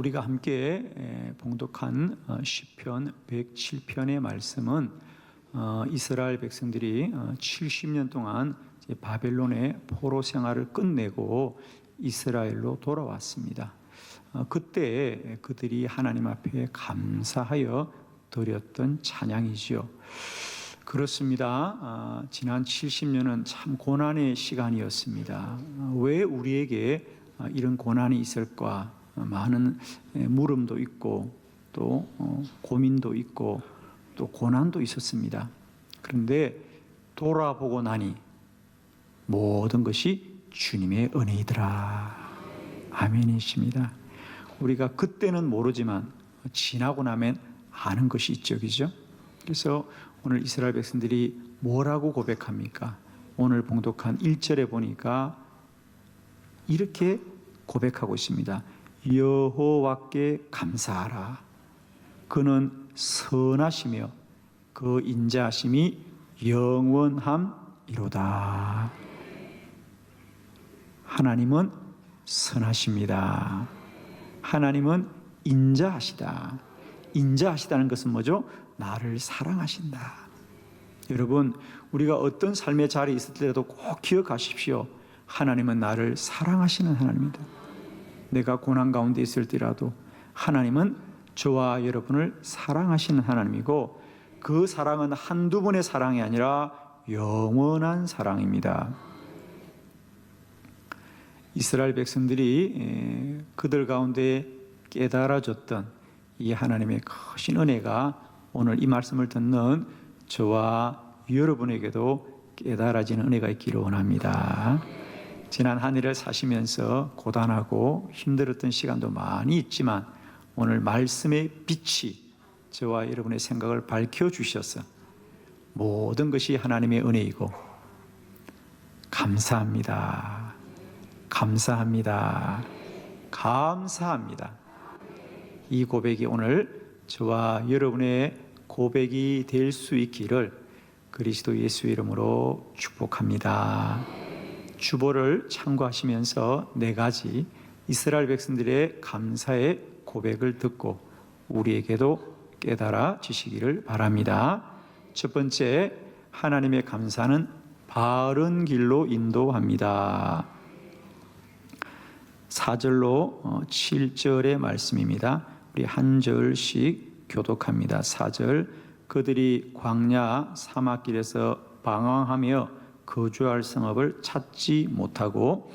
우리가 함께 봉독한 시편 107편의 말씀은 이스라엘 백성들이 70년 동안 바벨론의 포로 생활을 끝내고 이스라엘로 돌아왔습니다. 그때 그들이 하나님 앞에 감사하여 드렸던 찬양이지요. 그렇습니다. 지난 70년은 참 고난의 시간이었습니다. 왜 우리에게 이런 고난이 있을까? 많은 물음도 있고 또 고민도 있고 또 고난도 있었습니다. 그런데 돌아보고 나니 모든 것이 주님의 은혜이더라. 아멘이십니다. 우리가 그때는 모르지만 지나고 나면 아는 것이 있죠, 그죠? 그래서 오늘 이스라엘 백성들이 뭐라고 고백합니까? 오늘 봉독한 1절에 보니까 이렇게 고백하고 있습니다. 여호와께 감사하라. 그는 선하시며 그 인자하심이 영원함이로다. 하나님은 선하십니다. 하나님은 인자하시다. 인자하시다는 것은 뭐죠? 나를 사랑하신다. 여러분, 우리가 어떤 삶의 자리에 있을 때라도 꼭 기억하십시오. 하나님은 나를 사랑하시는 하나님입니다. 내가 고난 가운데 있을 때라도 하나님은 저와 여러분을 사랑하시는 하나님이고, 그 사랑은 한두 번의 사랑이 아니라 영원한 사랑입니다. 이스라엘 백성들이 그들 가운데 깨달아졌던 이 하나님의 크신 은혜가 오늘 이 말씀을 듣는 저와 여러분에게도 깨달아지는 은혜가 있기를 원합니다. 지난 한 해를 사시면서 고단하고 힘들었던 시간도 많이 있지만 오늘 말씀의 빛이 저와 여러분의 생각을 밝혀주셔서 모든 것이 하나님의 은혜이고 감사합니다. 감사합니다. 감사합니다. 이 고백이 오늘 저와 여러분의 고백이 될 수 있기를 그리스도 예수 이름으로 축복합니다. 주보를 참고하시면서 4가지 이스라엘 백성들의 감사의 고백을 듣고 우리에게도 깨달아지시기를 바랍니다. 첫 번째, 하나님의 감사는 바른 길로 인도합니다. 4절로 7절의 말씀입니다. 우리 한 절씩 교독합니다. 4절, 그들이 광야 사막길에서 방황하며 거주할 성읍을 찾지 못하고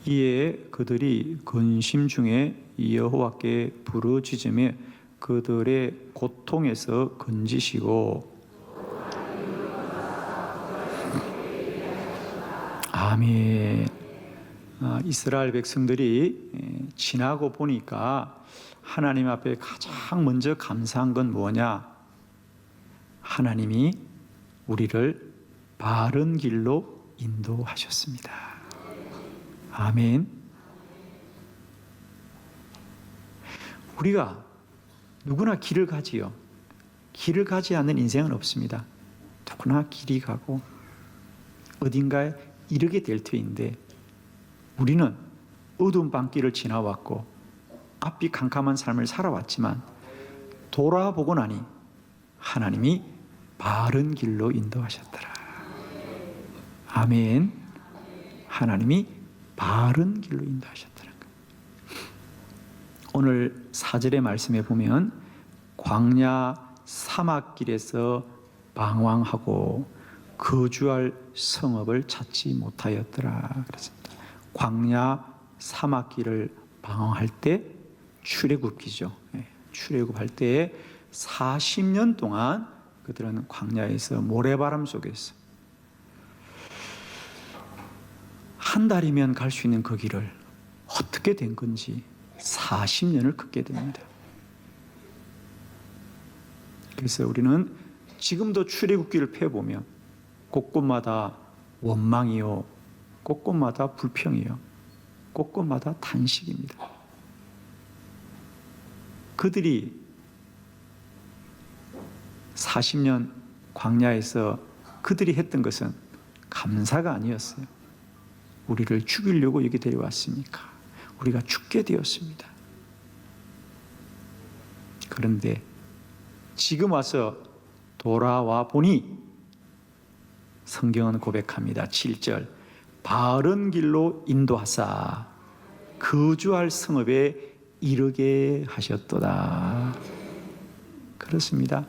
이에 그들이 근심 중에 여호와께 부르짖으며 그들의 고통에서 건지시고 아멘. 이스라엘 백성들이 지나고 보니까 하나님 앞에 가장 먼저 감사한 건 뭐냐? 하나님이 우리를 바른 길로 인도하셨습니다. 아멘. 우리가 누구나 길을 가지요. 길을 가지 않는 인생은 없습니다. 누구나 길이 가고 어딘가에 이르게 될 터인데 우리는 어두운 밤길을 지나왔고 앞이 캄캄한 삶을 살아왔지만 돌아보고 나니 하나님이 바른 길로 인도하셨더라. 아멘. 하나님이 바른 길로 인도하셨더라. 오늘 4절의 말씀에 보면 광야 사막길에서 방황하고 거주할 성읍을 찾지 못하였더라 그랬습니다. 광야 사막길을 방황할 때 출애굽기죠. 출애굽할 때 40년 동안 그들은 광야에서 모래바람 속에서 한 달이면 갈 수 있는 그 길을 어떻게 된 건지 40년을 걷게 됩니다. 그래서 우리는 지금도 출애굽기를 펴보면 곳곳마다 원망이요, 곳곳마다 불평이요, 곳곳마다 탄식입니다. 그들이 40년 광야에서 그들이 했던 것은 감사가 아니었어요. 우리를 죽이려고 여기 데려왔습니까? 우리가 죽게 되었습니다. 그런데 지금 와서 돌아와 보니 성경은 고백합니다. 7절 바른 길로 인도하사 거주할 성읍에 이르게 하셨도다. 그렇습니다.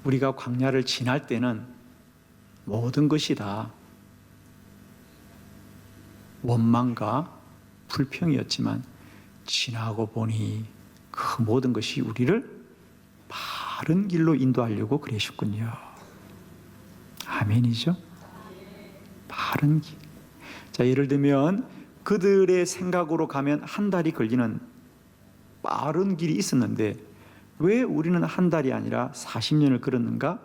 우리가 광야를 지날 때는 모든 것이 다 원망과 불평이었지만 지나고 보니 그 모든 것이 우리를 바른 길로 인도하려고 그러셨군요. 아멘이죠? 바른 길. 자, 예를 들면 그들의 생각으로 가면 한 달이 걸리는 빠른 길이 있었는데 왜 우리는 한 달이 아니라 40년을 걸었는가?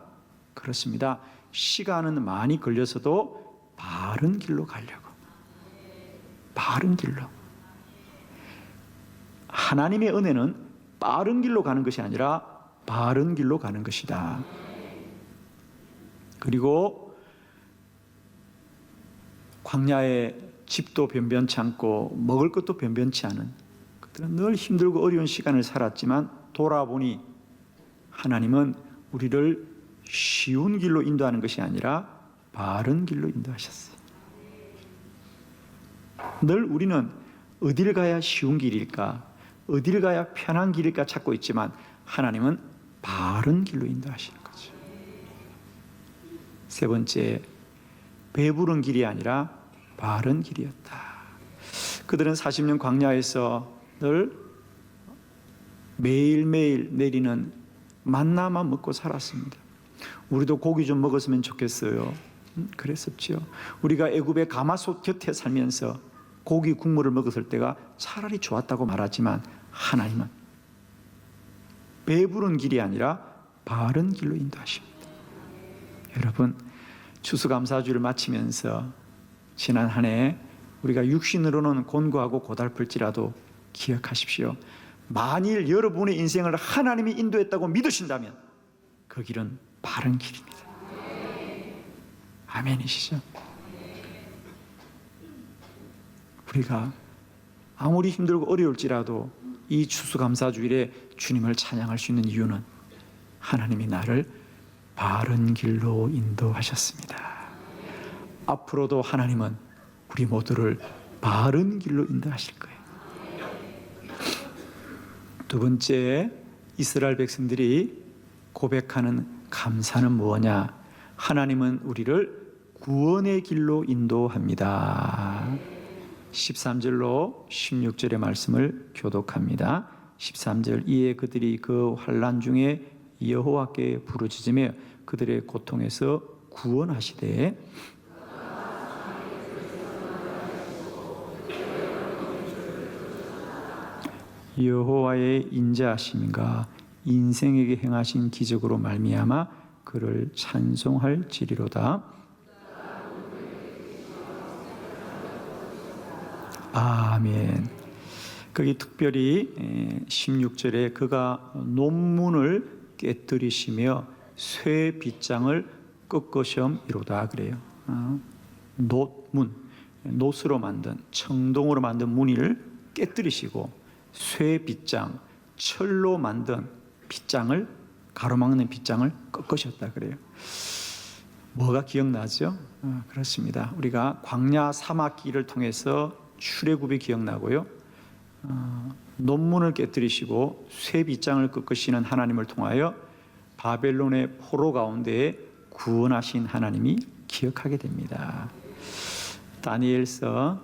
그렇습니다. 시간은 많이 걸려서도 바른 길로 가려고. 바른 길로. 하나님의 은혜는 빠른 길로 가는 것이 아니라 바른 길로 가는 것이다. 그리고 광야에 집도 변변치 않고 먹을 것도 변변치 않은 그들은 늘 힘들고 어려운 시간을 살았지만 돌아보니 하나님은 우리를 쉬운 길로 인도하는 것이 아니라 바른 길로 인도하셨어요. 늘 우리는 어딜 가야 쉬운 길일까, 어딜 가야 편한 길일까 찾고 있지만 하나님은 바른 길로 인도하시는 거죠. 세 번째, 배부른 길이 아니라 바른 길이었다. 그들은 40년 광야에서 늘 매일매일 내리는 만나만 먹고 살았습니다. 우리도 고기 좀 먹었으면 좋겠어요. 그랬었죠. 우리가 애굽의 가마솥 곁에 살면서 고기 국물을 먹었을 때가 차라리 좋았다고 말하지만 하나님은 배부른 길이 아니라 바른 길로 인도하십니다. 여러분, 추수감사주를 마치면서 지난 한 해 우리가 육신으로는 곤고하고 고달플지라도 기억하십시오. 만일 여러분의 인생을 하나님이 인도했다고 믿으신다면 그 길은 바른 길입니다. 아멘이시죠? 우리가 아무리 힘들고 어려울지라도 이 추수감사주일에 주님을 찬양할 수 있는 이유는 하나님이 나를 바른 길로 인도하셨습니다. 앞으로도 하나님은 우리 모두를 바른 길로 인도하실 거예요. 두 번째, 이스라엘 백성들이 고백하는 감사는 무엇냐? 하나님은 우리를 구원의 길로 인도합니다. 13절로 16절의 말씀을 교독합니다. 13절, 이에 그들이 그 환난 중에 여호와께 부르짖으며 그들의 고통에서 구원하시되 여호와의 인자하심과 인생에게 행하신 기적으로 말미암아 그를 찬송할지리로다. 아멘. 거기 특별히 16절에 그가 논문을 깨뜨리시며 쇠 빗장을 꺾으시미로다 그래요. 놋문, 놋으로 만든 청동으로 만든 무늬를 깨뜨리시고 쇠 빗장, 철로 만든 빗장을, 가로막는 빗장을 꺾으셨다 그래요. 뭐가 기억나죠? 그렇습니다. 우리가 광야 사막길을 통해서 출애굽이 기억나고요. 논문을 깨뜨리시고 쇠 빗장을 꺾으시는 하나님을 통하여 바벨론의 포로 가운데 구원하신 하나님이 기억하게 됩니다. 다니엘서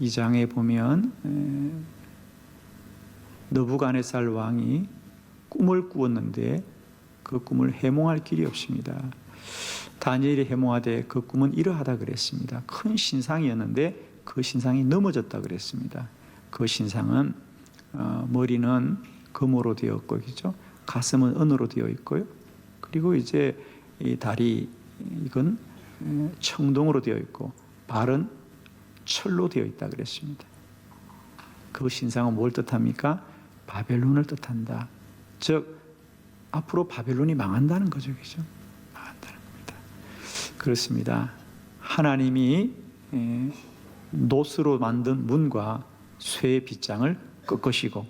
2장에 보면 느부갓네살 왕이 꿈을 꾸었는데 그 꿈을 해몽할 길이 없습니다. 다니엘이 해몽하되 그 꿈은 이러하다 그랬습니다. 큰 신상이었는데 그 신상이 넘어졌다 그랬습니다. 그 신상은 머리는 금으로 되었고, 그죠? 가슴은 은으로 되어 있고요. 그리고 이제 이 다리 이건 청동으로 되어 있고 발은 철로 되어 있다 그랬습니다. 그 신상은 뭘 뜻합니까? 바벨론을 뜻한다. 즉 앞으로 바벨론이 망한다는 거죠, 그죠? 망한다는 겁니다. 그렇습니다. 하나님이 노스로 만든 문과 쇠의 빗장을 꺾으시고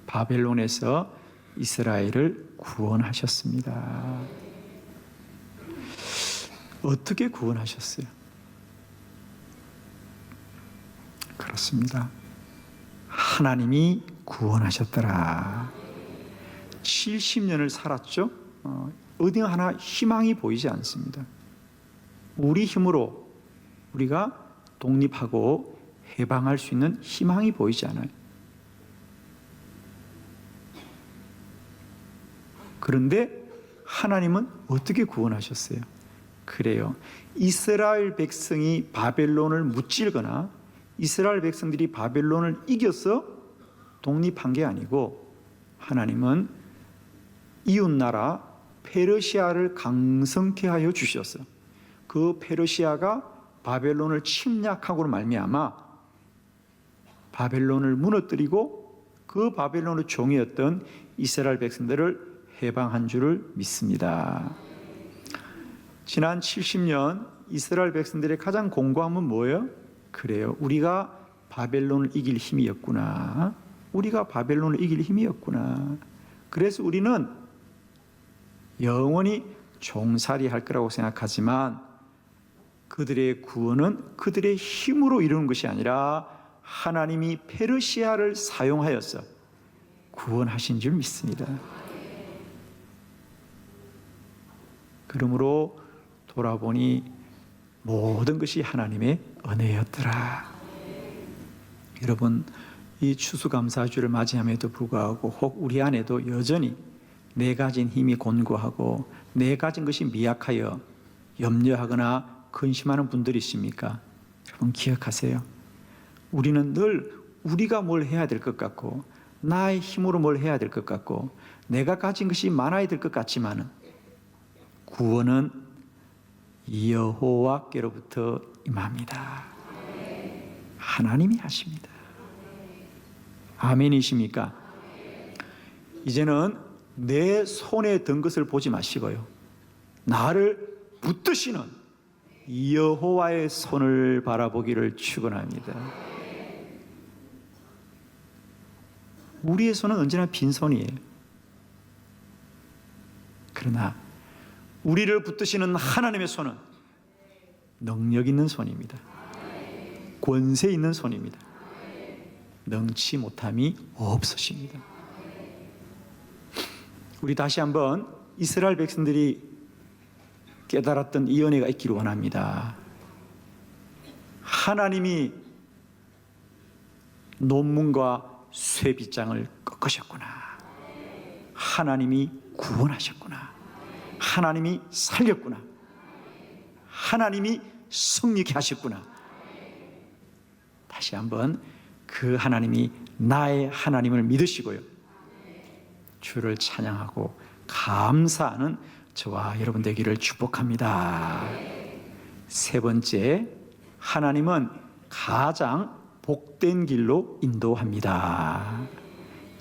바벨론에서 이스라엘을 구원하셨습니다. 어떻게 구원하셨어요? 그렇습니다. 하나님이 구원하셨더라. 70년을 살았죠. 어디 하나 희망이 보이지 않습니다. 우리 힘으로 우리가 독립하고 해방할 수 있는 희망이 보이지 않아요. 그런데 하나님은 어떻게 구원하셨어요? 그래요. 이스라엘 백성이 바벨론을 무찔거나 이스라엘 백성들이 바벨론을 이겨서 독립한 게 아니고 하나님은 이웃나라 페르시아를 강성케 하여 주셨어요. 그 페르시아가 바벨론을 침략하고 말미암아 바벨론을 무너뜨리고 그 바벨론의 종이었던 이스라엘 백성들을 해방한 줄을 믿습니다. 지난 70년 이스라엘 백성들의 가장 공고함은 뭐예요? 그래요. 우리가 바벨론을 이길 힘이었구나. 우리가 바벨론을 이길 힘이었구나. 그래서 우리는 영원히 종살이 할 거라고 생각하지만 그들의 구원은 그들의 힘으로 이루는 것이 아니라 하나님이 페르시아를 사용하여서 구원하신 줄 믿습니다. 그러므로 돌아보니 모든 것이 하나님의 은혜였더라. 여러분, 이 추수감사주를 맞이함에도 불구하고 혹 우리 안에도 여전히 내 가진 힘이 곤고하고 내 가진 것이 미약하여 염려하거나 근심하는 분들이 있습니까? 여러분 기억하세요. 우리는 늘 우리가 뭘 해야 될 것 같고 나의 힘으로 뭘 해야 될 것 같고 내가 가진 것이 많아야 될 것 같지만 구원은 여호와께로부터 임합니다. 하나님이 하십니다. 아멘이십니까? 이제는 내 손에 든 것을 보지 마시고요. 나를 붙드시는 여호와의 손을 바라보기를 축원합니다. 우리의 손은 언제나 빈손이에요. 그러나 우리를 붙드시는 하나님의 손은 능력 있는 손입니다. 권세 있는 손입니다. 능치 못함이 없으십니다. 우리 다시 한번 이스라엘 백성들이 깨달았던 이 은혜가 있기를 원합니다. 하나님이 논문과 쇠빗장을 꺾으셨구나. 하나님이 구원하셨구나. 하나님이 살렸구나. 하나님이 승리케 하셨구나. 다시 한번 그 하나님이 나의 하나님을 믿으시고요. 주를 찬양하고 감사하는 저와 여러분 되기를 축복합니다. 세 번째, 하나님은 가장 복된 길로 인도합니다.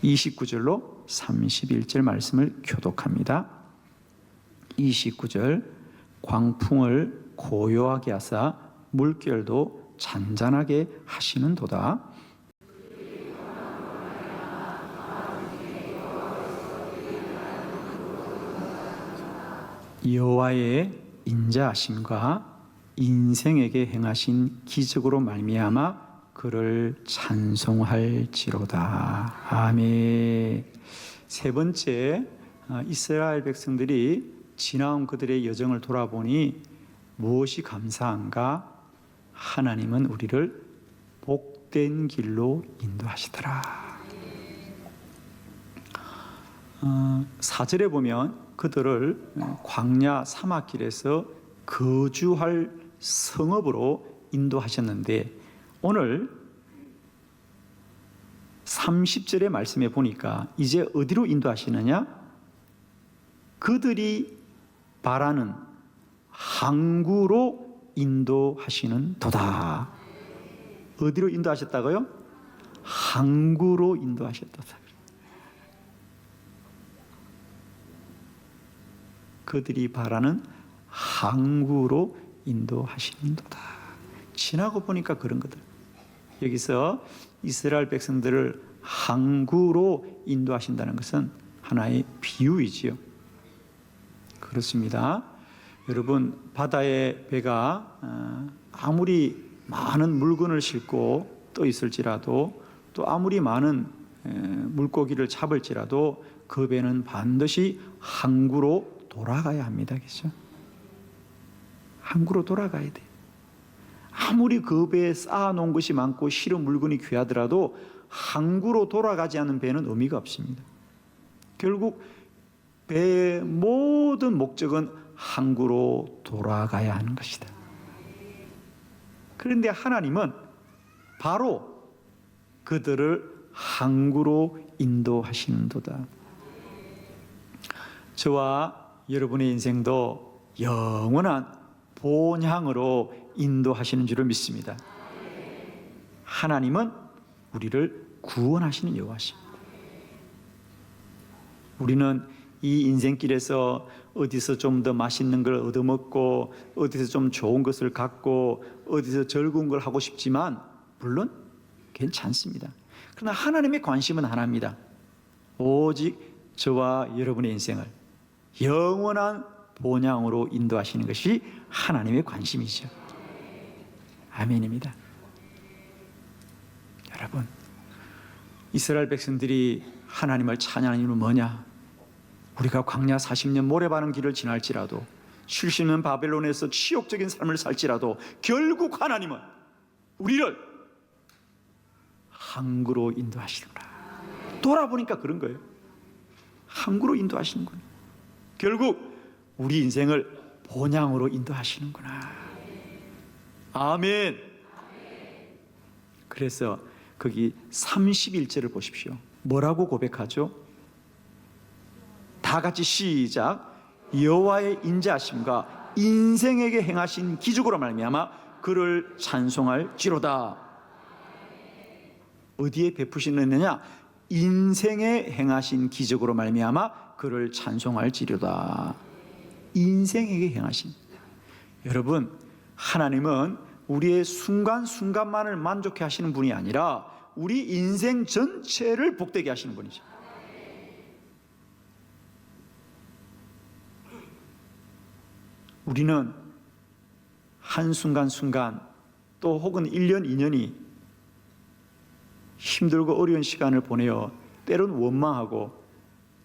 29절로 31절 말씀을 교독합니다. 29절, 광풍을 고요하게 하사 물결도 잔잔하게 하시는도다. 여호와의 인자하심과 인생에게 행하신 기적으로 말미암아 그를 찬송할지로다. 아멘. 세 번째, 이스라엘 백성들이 지나온 그들의 여정을 돌아보니 무엇이 감사한가? 하나님은 우리를 복된 길로 인도하시더라. 4절에 보면 그들을 광야 사막길에서 거주할 성읍으로 인도하셨는데 오늘 30절의 말씀에 보니까 이제 어디로 인도하시느냐? 그들이 바라는 항구로 인도하시는 도다. 어디로 인도하셨다고요? 항구로 인도하셨다. 그들이 바라는 항구로 인도하시는도다. 지나고 보니까 그런 거들. 여기서 이스라엘 백성들을 항구로 인도하신다는 것은 하나의 비유이지요. 그렇습니다. 여러분, 바다의 배가 아무리 많은 물건을 싣고 떠 있을지라도, 또 아무리 많은 물고기를 잡을지라도 그 배는 반드시 항구로 돌아가야 합니다. 그렇죠? 항구로 돌아가야 돼. 아무리 그 배에 쌓아놓은 것이 많고 실은 물건이 귀하더라도 항구로 돌아가지 않는 배는 의미가 없습니다. 결국 배의 모든 목적은 항구로 돌아가야 하는 것이다. 그런데 하나님은 바로 그들을 항구로 인도하시는도다. 저와 여러분의 인생도 영원한 본향으로 인도하시는 줄을 믿습니다. 하나님은 우리를 구원하시는 여호와십니다. 우리는 이 인생길에서 어디서 좀 더 맛있는 걸 얻어먹고, 어디서 좀 좋은 것을 갖고, 어디서 즐거운 걸 하고 싶지만 물론 괜찮습니다. 그러나 하나님의 관심은 하나입니다. 오직 저와 여러분의 인생을 영원한 본향으로 인도하시는 것이 하나님의 관심이죠. 아멘입니다. 여러분, 이스라엘 백성들이 하나님을 찬양하는 이유는 뭐냐? 우리가 광야 40년 모래바른 길을 지날지라도, 70년 바벨론에서 치욕적인 삶을 살지라도 결국 하나님은 우리를 항구로 인도하시는구나. 돌아보니까 그런 거예요. 항구로 인도하시는구나. 결국 우리 인생을 본향으로 인도하시는구나. 아멘. 그래서 거기 31절을 보십시오. 뭐라고 고백하죠? 다 같이 시작. 여호와의 인자하심과 인생에게 행하신 기적으로 말미암아 그를 찬송할지로다. 어디에 베푸시느냐? 인생에 행하신 기적으로 말미암아 그를 찬송할지로다. 인생에게 행하신. 여러분, 하나님은 우리의 순간순간만을 만족해 하시는 분이 아니라 우리 인생 전체를 복되게 하시는 분이죠. 우리는 한순간순간, 또 혹은 1년, 2년이 힘들고 어려운 시간을 보내어 때론 원망하고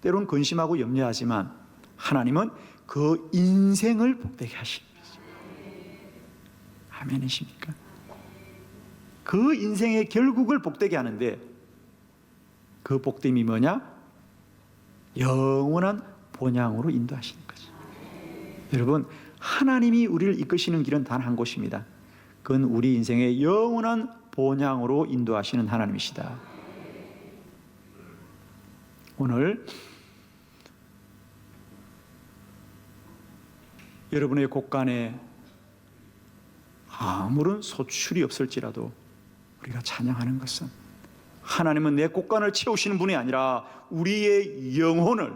때론 근심하고 염려하지만 하나님은 그 인생을 복되게 하시는 거죠. 아멘이십니까? 그 인생의 결국을 복되게 하는데 그 복됨이 뭐냐? 영원한 본향으로 인도하시는 거죠. 여러분, 하나님이 우리를 이끄시는 길은 단 한 곳입니다. 그건 우리 인생의 영원한 본향으로 인도하시는 하나님이시다. 오늘 여러분의 곳간에 아무런 소출이 없을지라도 우리가 찬양하는 것은 하나님은 내 곳간을 채우시는 분이 아니라 우리의 영혼을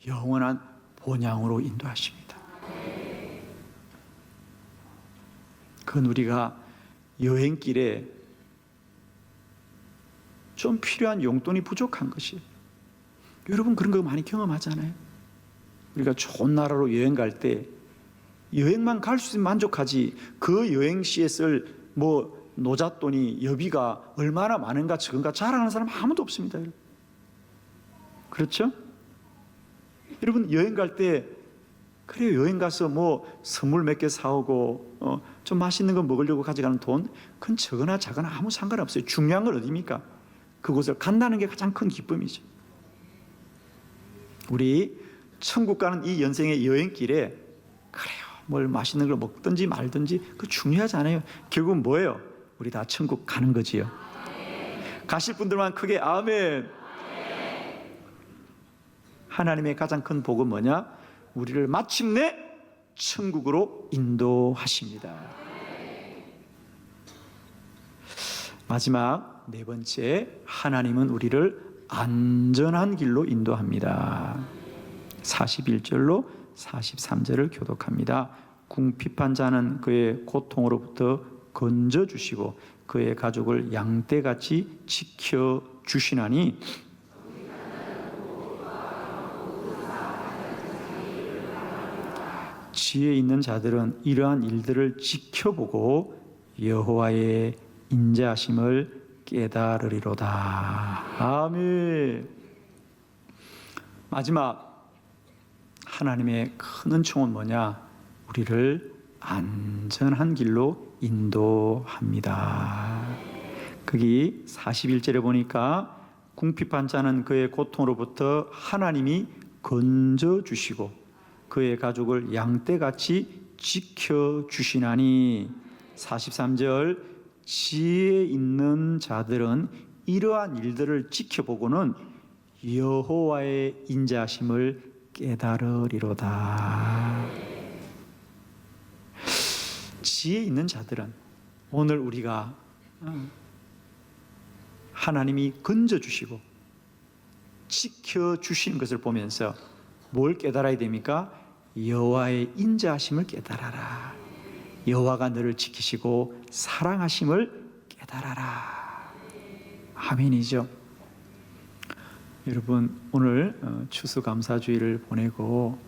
영원한 본향으로 인도하십니다. 그건 우리가 여행길에 좀 필요한 용돈이 부족한 것이. 여러분 그런 거 많이 경험하잖아요. 우리가 좋은 나라로 여행 갈 때 여행만 갈 수 있으면 만족하지, 그 여행 시에 쓸 노잣돈이, 여비가 얼마나 많은가 적은가 자랑하는 사람 아무도 없습니다. 그렇죠? 여러분 여행 갈 때 그래요, 여행 가서 선물 몇 개 사오고 좀 맛있는 거 먹으려고 가져가는 돈, 그건 적거나 작거나 아무 상관없어요. 중요한 건 어디입니까? 그곳을 간다는 게 가장 큰 기쁨이죠. 우리 천국 가는 이 연생의 여행길에 그래요, 뭘 맛있는 걸 먹든지 말든지 그 중요하지 않아요. 결국은 뭐예요? 우리 다 천국 가는 거지요. 가실 분들만 크게 아멘. 하나님의 가장 큰 복은 뭐냐? 우리를 마침내 천국으로 인도하십니다. 마지막 네 번째, 하나님은 우리를 안전한 길로 인도합니다. 41절로 43절을 교독합니다. 궁핍한 자는 그의 고통으로부터 건져주시고 그의 가족을 양떼같이 지켜주시나니 지혜 있는 자들은 이러한 일들을 지켜보고 여호와의 인자하심을 깨달으리로다. 아멘. 마지막 하나님의 큰 은총은 뭐냐? 우리를 안전한 길로 인도합니다. 거기 41절에 보니까 궁핍한 자는 그의 고통으로부터 하나님이 건져주시고 그의 가족을 양떼같이 지켜주시나니 43절 지혜 있는 자들은 이러한 일들을 지켜보고는 여호와의 인자하심을 깨달으리로다. 지혜 있는 자들은 오늘 우리가 하나님이 건져주시고 지켜주시는 것을 보면서 뭘 깨달아야 됩니까? 여호와의 인자하심을 깨달아라. 여호와가 너를 지키시고 사랑하심을 깨달아라. 아멘이죠. 여러분 오늘 추수감사주의를 보내고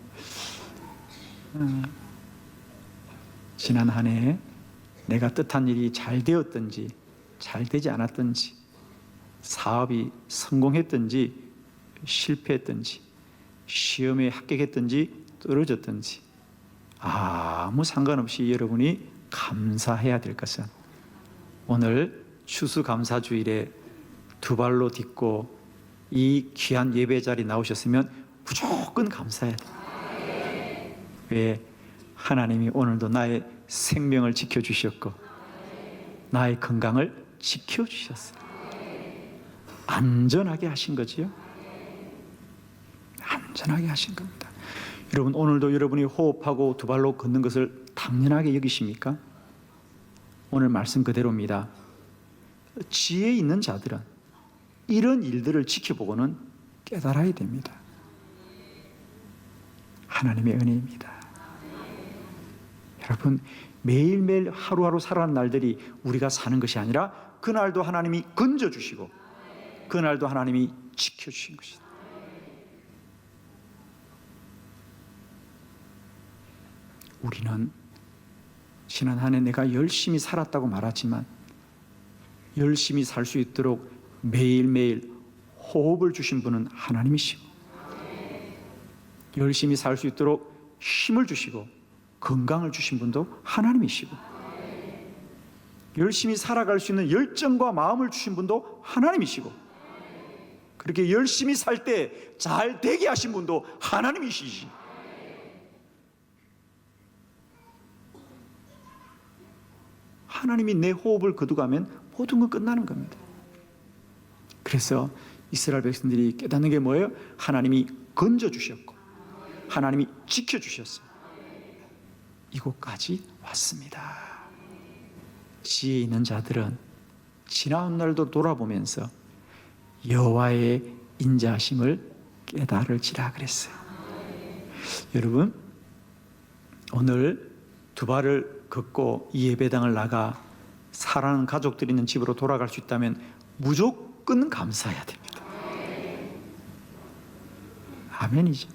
지난 한 해 내가 뜻한 일이 잘 되었든지 잘 되지 않았든지 사업이 성공했든지 실패했든지 시험에 합격했든지 떨어졌든지 아무 상관없이 여러분이 감사해야 될 것은 오늘 추수감사주일에 두 발로 딛고 이 귀한 예배 자리에 나오셨으면 무조건 감사해야 돼요. 왜? 하나님이 오늘도 나의 생명을 지켜주셨고 나의 건강을 지켜주셨어요. 안전하게 하신 거지요. 안전하게 하신 겁니다. 여러분 오늘도 여러분이 호흡하고 두 발로 걷는 것을 당연하게 여기십니까? 오늘 말씀 그대로입니다. 지혜 있는 자들은 이런 일들을 지켜보고는 깨달아야 됩니다. 하나님의 은혜입니다. 여러분 매일매일 하루하루 살아가는 날들이 우리가 사는 것이 아니라 그날도 하나님이 건져주시고 그날도 하나님이 지켜주신 것이다. 우리는 지난 한 해 내가 열심히 살았다고 말하지만 열심히 살 수 있도록 매일매일 호흡을 주신 분은 하나님이시고 열심히 살 수 있도록 힘을 주시고 건강을 주신 분도 하나님이시고 열심히 살아갈 수 있는 열정과 마음을 주신 분도 하나님이시고 그렇게 열심히 살 때 잘 되게 하신 분도 하나님이시지. 하나님이 내 호흡을 거두가면 모든 건 끝나는 겁니다. 그래서 이스라엘 백성들이 깨닫는 게 뭐예요? 하나님이 건져주셨고 하나님이 지켜주셨어요. 이곳까지 왔습니다. 지혜 있는 자들은 지나온 날도 돌아보면서 여호와의 인자하심을 깨달을지라 그랬어요. 여러분 오늘 두 발을 걷고 이 예배당을 나가 사랑하는 가족들이 있는 집으로 돌아갈 수 있다면 무조건 감사해야 됩니다. 아멘이죠.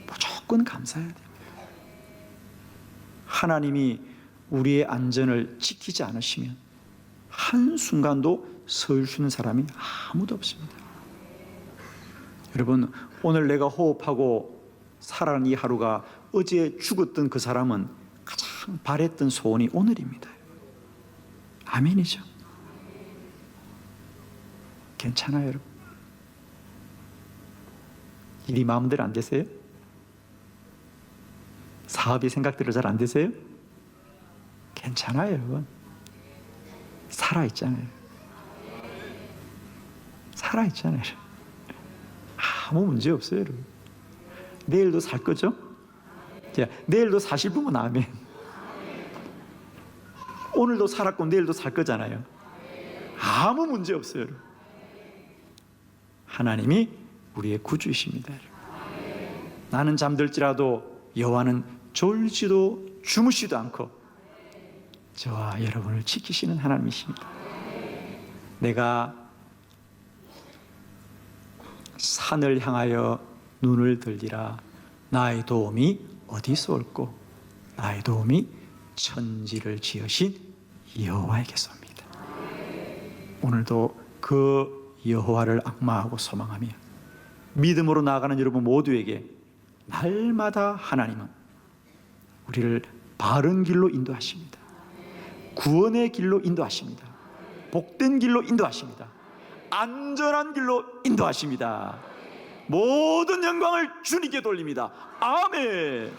무조건 감사해야 됩니다. 하나님이 우리의 안전을 지키지 않으시면 한순간도 설 수 있는 사람이 아무도 없습니다. 여러분 오늘 내가 호흡하고 살아가는 이 하루가 어제 죽었던 그 사람은 가장 바랬던 소원이 오늘입니다. 아멘이죠. 괜찮아요 여러분. 일이 마음대로 안 되세요? 사업이 생각대로 잘 안 되세요? 괜찮아요 여러분. 살아있잖아요. 살아있잖아요. 아무 문제 없어요 여러분. 내일도 살 거죠? 자, 내일도 사실 분은 아멘. 오늘도 살았고 내일도 살 거잖아요. 아무 문제 없어요 여러분. 하나님이 우리의 구주이십니다. 나는 잠들지라도 여호와는 졸지도 주무시도 않고 저와 여러분을 지키시는 하나님이십니다. 내가 산을 향하여 눈을 들리라. 나의 도움이 어디서 올꼬? 나의 도움이 천지를 지으신 여호와에게서 옵니다. 오늘도 그 여호와를 악마하고 소망하며 믿음으로 나아가는 여러분 모두에게 날마다 하나님은 우리를 바른 길로 인도하십니다. 구원의 길로 인도하십니다. 복된 길로 인도하십니다. 안전한 길로 인도하십니다. 모든 영광을 주님께 돌립니다. 아멘.